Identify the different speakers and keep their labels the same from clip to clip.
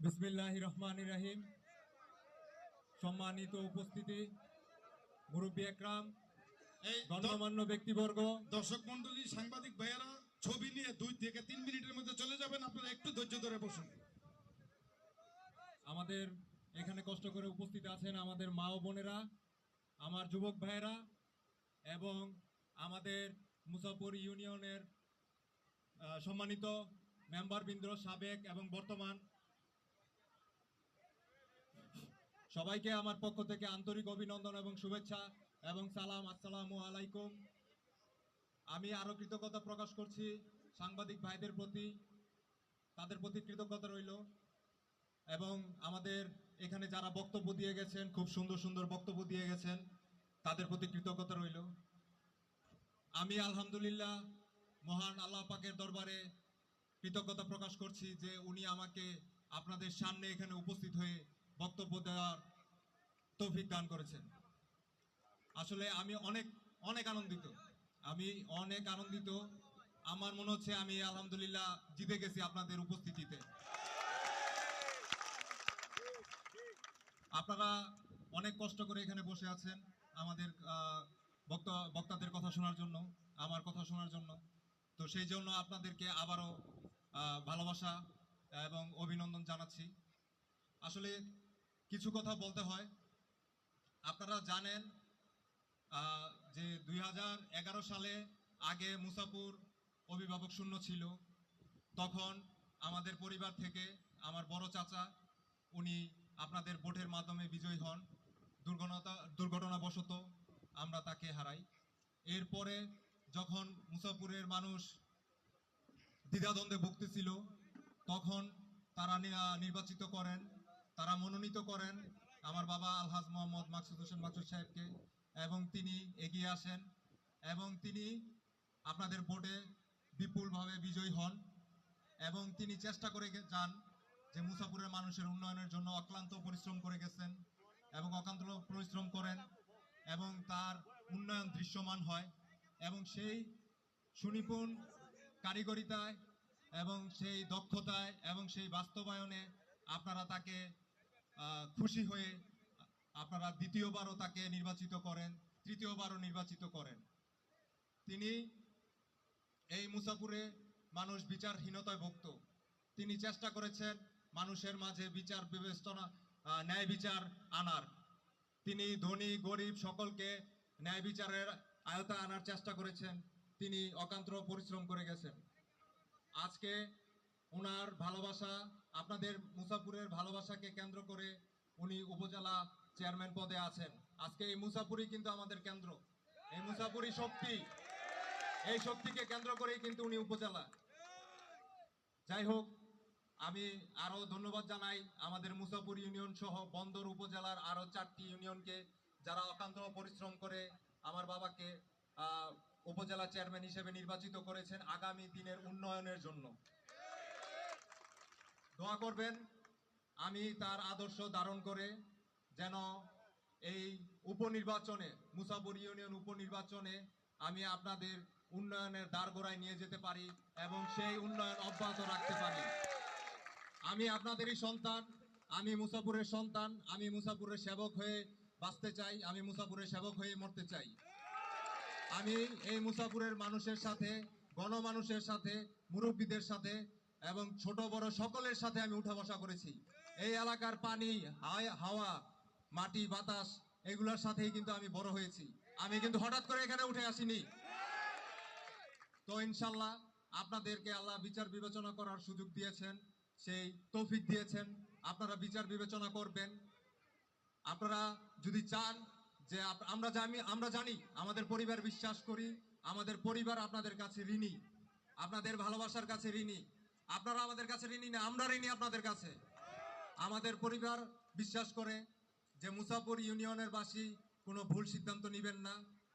Speaker 1: বিসমিল্লাহির রহমানির রহিম। সম্মানিত উপস্থিতি, মুরব্বী একরাম,
Speaker 2: এই
Speaker 1: গণ্যমান্য ব্যক্তিবর্গ,
Speaker 2: দর্শক মন্ডলী, সাংবাদিক ভাইয়েরা ছবি নিয়ে 2 থেকে 3 মিনিটের মধ্যে চলে যাবেন। আপনারা একটু ধৈর্য ধরে বসুন।
Speaker 1: আমাদের এখানে কষ্ট করে উপস্থিত আছেন আমাদের মা ও বোনেরা, আমার যুবক ভাইয়েরা এবং আমাদের মুসাফর ইউনিয়নের সম্মানিত মেম্বারবৃন্দ, সাবেক এবং বর্তমান, সবাইকে আমার পক্ষ থেকে আন্তরিক অভিনন্দন এবং শুভেচ্ছা এবং সালাম। আসসালামু আলাইকুম। আমি আরও কৃতজ্ঞতা প্রকাশ করছি সাংবাদিক ভাইদের প্রতি, তাদের প্রতি কৃতজ্ঞতা রইল এবং আমাদের এখানে যারা বক্তব্য দিয়ে গেছেন, খুব সুন্দর সুন্দর বক্তব্য দিয়ে গেছেন, তাদের প্রতি কৃতজ্ঞতা রইল। আমি আলহামদুলিল্লাহ মহান আল্লাহ পাকের দরবারে কৃতজ্ঞতা প্রকাশ করছি যে উনি আমাকে আপনাদের সামনে এখানে উপস্থিত হয়ে বক্তব্য দেওয়ার তৌফিক দান করেছেন। আসলে আমি অনেক অনেক আনন্দিত, আমি অনেক আনন্দিত। আমার মনে হচ্ছে আমি আলহামদুলিল্লাহ জিতে গেছি আপনাদের উপস্থিতিতে। আপনারা অনেক কষ্ট করে এখানে বসে আছেন আমাদের বক্তাদের কথা শোনার জন্য, আমার কথা শোনার জন্য। তো সেই জন্য আপনাদেরকে আবারও ভালোবাসা এবং অভিনন্দন জানাচ্ছি। আসলে কিছু কথা বলতে হয়। আপনারা জানেন যে 2011 সালে আগে মুসাপুর অভিভাবক শূন্য ছিল। তখন আমাদের পরিবার থেকে আমার বড় চাচা, উনি আপনাদের ভোটের মাধ্যমে বিজয়ী হন। দুর্ঘটনাবশত আমরা তাকে হারাই। এরপরে যখন মুসাপুরের মানুষ দ্বিধাদ্বন্দ্বে ভুগতেছিল, তখন তারা নির্বাচিত করেন, তারা মনোনীত করেন আমার বাবা আলহাজ মোহাম্মদ মাকসুদ হোসেন মাকসুদ সাহেবকে, এবং তিনি এগিয়ে আসেন এবং তিনি আপনাদের ভোটে বিপুলভাবে বিজয়ী হন এবং তিনি চেষ্টা করে যান যে মুসাপুরের মানুষের উন্নয়নের জন্য অক্লান্ত পরিশ্রম করে গেছেন এবং অক্লান্ত পরিশ্রম করেন এবং তার উন্নয়ন দৃশ্যমান হয় এবং সেই সুনিপুণ কারিগরিতায় এবং সেই দক্ষতায় এবং সেই বাস্তবায়নে আপনারা তাকে খুশি হয়ে আপনারা দ্বিতীয়বারও তাকে নির্বাচিত করেন, তৃতীয়বারও নির্বাচিত করেন। তিনি এই মুসাপুরে মানুষ বিচারহীনতায় ভুগত, তিনি চেষ্টা করেছেন মানুষের মাঝে বিচার বিবেচনা, ন্যায় বিচার আনার। তিনি ধনী গরিব সকলকে ন্যায় বিচারের আয়তায় আনার চেষ্টা করেছেন। তিনি অকান্ত পরিশ্রম করে গেছেন। আজকে ওনার ভালোবাসা, আপনাদের মুসাপুরের ভালোবাসাকে কেন্দ্র করে উনি উপজেলা চেয়ারম্যান পদে আছেন। আজকে এই মুসাপুরই কিন্তু আমাদের কেন্দ্র, এই মুসাপুরি শক্তি, এই শক্তিকে কেন্দ্র করেই কিন্তু উনি উপজেলা। যাই হোক, আমি আরো ধন্যবাদ জানাই আমাদের মুসাপুর ইউনিয়ন সহ বন্দর উপজেলার আরো 4টি ইউনিয়নকে, যারা অক্লান্ত পরিশ্রম করে আমার বাবাকে উপজেলা চেয়ারম্যান হিসেবে নির্বাচিত করেছেন আগামী দিনের উন্নয়নের জন্য। দোয়া করবেন আমি তার আদর্শ ধারণ করে যেন এই উপনির্বাচনে, মুসাপুর ইউনিয়ন উপনির্বাচনে আমি আপনাদের উন্নয়নের দ্বারগোড়ায় নিয়ে যেতে পারি এবং সেই উন্নয়ন অব্যাহত রাখতে পারি। আমি আপনাদেরই সন্তান, আমি মুসাপুরের সন্তান, আমি মুসাপুরের সেবক হয়ে বাঁচতে চাই, আমি মুসাপুরের সেবক হয়ে মরতে চাই। আমি এই মুসাপুরের মানুষের সাথে, গণমানুষের সাথে, মুরব্বীদের সাথে এবং ছোট বড় সকলের সাথে আমি উঠা বসা করেছি। এই এলাকার পানি, হাওয়া, মাটি, বাতাস, এগুলোর সাথেই কিন্তু আমি বড় হয়েছি। আমি কিন্তু হঠাৎ করে এখানে উঠে আসিনি। তো ইনশাল্লাহ আপনাদেরকে আল্লাহ বিচার বিবেচনা করার সুযোগ দিয়েছেন, সেই তৌফিক দিয়েছেন, আপনারা বিচার বিবেচনা করবেন। আপনারা যদি চান যে আমরা জানি, আমাদের পরিবার বিশ্বাস করি, আমাদের পরিবার আপনাদের কাছে ঋণী, আপনাদের ভালোবাসার কাছে ঋণী। আপনারা আমাদের কাছে ঋণী না, আমরা ঋণী আপনাদের কাছে। আমাদের পরিবার বিশ্বাস করে যে মুসাপুর ইউনিয়নের বাসী কোনো ভুল সিদ্ধান্ত নেবেন না,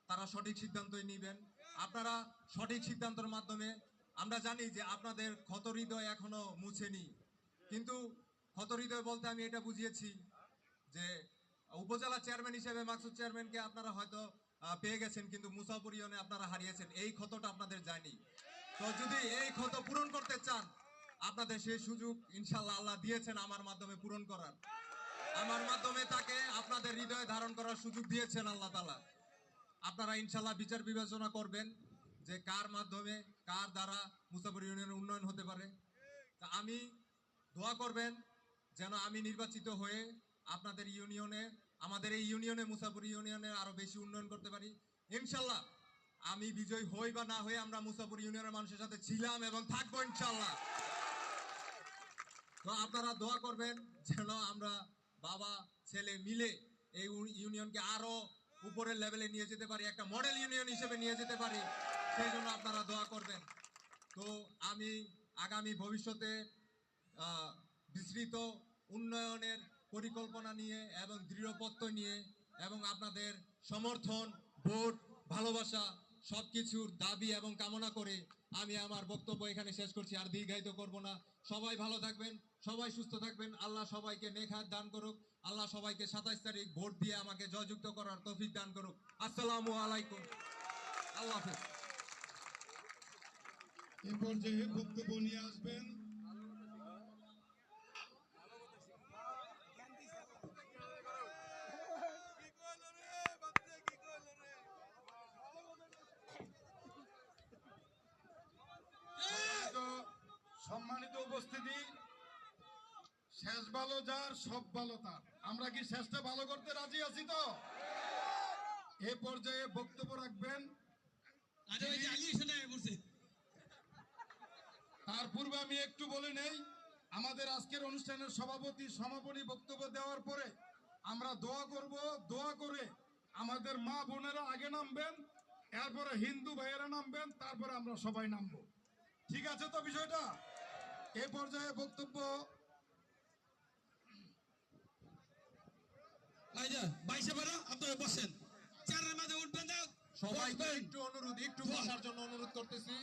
Speaker 1: তারা সঠিক সিদ্ধান্তই নেবেন। আপনারা সঠিক সিদ্ধান্তের মাধ্যমে, আমরা জানি যে আপনাদের ক্ষত হৃদয় এখনো মুছেনি, কিন্তু ক্ষত হৃদয় বলতে আমি এটা বুঝিয়েছি যে উপজেলা চেয়ারম্যান হিসেবে মাকসুদ চেয়ারম্যানকে আপনারা হয়তো পেয়ে গেছেন, কিন্তু মুসাফর ইউনিয়নে আপনারা হারিয়েছেন, এই ক্ষতটা আপনাদের যায়নি। তো যদি এই ক্ষত পূরণ করতে চান, আপনাদের সেই সুযোগ ইনশাল্লাহ আল্লাহ দিয়েছেন আমার মাধ্যমে পূরণ করার। আমার মাধ্যমে তাকে আপনাদের হৃদয়ে ধারণ করার সুযোগ দিয়েছেন আল্লাহ তাআলা। আপনারা ইনশাল্লাহ বিচার বিবেচনা করবেন যে কার মাধ্যমে কার দ্বারা মুসাফির ইউনিয়নের উন্নয়ন হতে পারে। তা আমি দোয়া করবেন যেন আমি নির্বাচিত হয়ে আপনাদের ইউনিয়নে, আমাদের এই ইউনিয়নে, মুসাফির ইউনিয়নে আরো বেশি উন্নয়ন করতে পারি ইনশাল্লাহ। আমি বিজয় হই বা না হই, আমরা মুসাফির ইউনিয়নের মানুষের সাথে ছিলাম এবং থাকবো ইনশাল্লাহ। তো আপনারা দোয়া করবেন যেন আমরা বাবা ছেলে মিলে এই ইউনিয়নকে আরো উপরের লেভেলে নিয়ে যেতে পারি, একটা মডেল ইউনিয়ন হিসেবে নিয়ে যেতে পারি, সেই জন্য আপনারা দোয়া করবেন। তো আমি আগামী ভবিষ্যতে বিস্তৃত উন্নয়নের পরিকল্পনা নিয়ে এবং দৃঢ় প্রত্যয় নিয়ে এবং আপনাদের সমর্থন, ভোট, ভালোবাসা সবকিছুর দাবি এবং কামনা করে আমি আমার বক্তব্য এখানে শেষ করছি, আর দীর্ঘায়িত করব না। সবাই ভালো থাকবেন, সবাই সুস্থ থাকবেন, আল্লাহ সবাইকে নেক হায়াত দান করুক, আল্লাহ সবাইকে 27 তারিখ ভোট দিয়ে আমাকে জয়যুক্ত করার তৌফিক দান করুক। আসসালামু আলাইকুম, আল্লাহ হাফেজ।
Speaker 2: এ পর্যায়ে বক্তব্য নিয়ে আসবেন সম্মানিত উপস্থিতি। শেষ ভালো যার সব ভালো তার। আমরা কি শেষটা ভালো করতে রাজি আছি তো? এ পর্যায়ে বক্তব্য রাখবেন, তার পূর্বে আমি একটু বলে নেই, আমাদের আজকের অনুষ্ঠানের সভাপতি সমাপনী বক্তব্য দেওয়ার পরে আমরা দোয়া করব। দোয়া করে আমাদের মা বোনেরা আগে নামবেন, এরপরে হিন্দু ভাইয়েরা নামবেন, তারপরে আমরা সবাই নামবো। ঠিক আছে তো বিষয়টা? এ পর্যায়ে বক্তব্য
Speaker 3: আপনারা বসেন, চেয়ারের মাঝে উঠবেন না,
Speaker 1: সবাইকে একটু অনুরোধ, একটু বসার জন্য অনুরোধ করতেছি,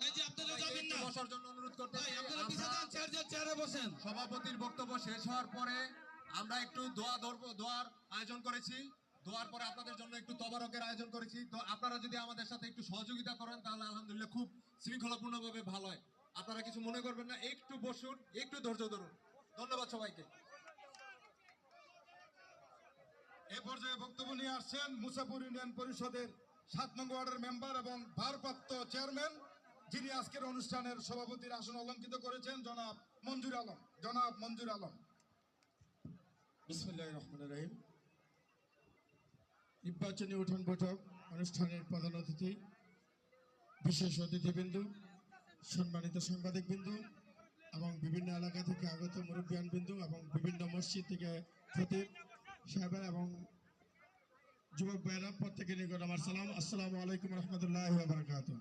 Speaker 3: এই যে আপনারা যাবেন
Speaker 1: একটু
Speaker 3: না,
Speaker 1: বসার জন্য অনুরোধ করতেছি।
Speaker 3: ভাই আপনারা পিছে
Speaker 1: আমরা
Speaker 3: যান, চেয়ারে বসেন।
Speaker 1: সভাপতির বক্তব্য শেষ হওয়ার পরে আমরা একটু দোয়ার আয়োজন করেছি। দোয়ার পরে আপনাদের জন্য একটু তবারকের আয়োজন করেছি। তো আপনারা যদি আমাদের সাথে একটু সহযোগিতা করেন তাহলে আলহামদুলিল্লাহ খুব শৃঙ্খলাপূর্ণভাবে ভালো হয়। আপনারা কিছু মনে করবেন না, একটু বসুন, একটু ধৈর্য ধরুন। ধন্যবাদ সবাইকে।
Speaker 2: এ পর্যায়ে বক্তব্য নিয়ে আসছেন মুসাফির ইউনিয়ন পরিষদের 7 নং ওয়ার্ডের মেম্বার এবং ভারপ্রাপ্ত চেয়ারম্যান, যিনি আজকের অনুষ্ঠানের সভাপতির আসন অলঙ্কিত করেছেন, জনাব মঞ্জুর আলম। জনাব মঞ্জুর আলম।
Speaker 4: বিসমিল্লাহির রহমানির রহিম। নির্বাচনী উঠান বৈঠক অনুষ্ঠানের প্রধান অতিথি, বিশেষ অতিথিবৃন্দ, সম্মানিত সাংবাদিকবৃন্দ এবং বিভিন্ন এলাকা থেকে আগত মুরব্বিয়ানবৃন্দ এবং বিভিন্ন মসজিদ থেকে খতিব সাহেব এবং যুবক ভাইয়েরা, প্রত্যেকের নিকট আমার সালাম। আসসালামু আলাইকুম রহমতুল্লাহি ওয়া বারাকাতুহু।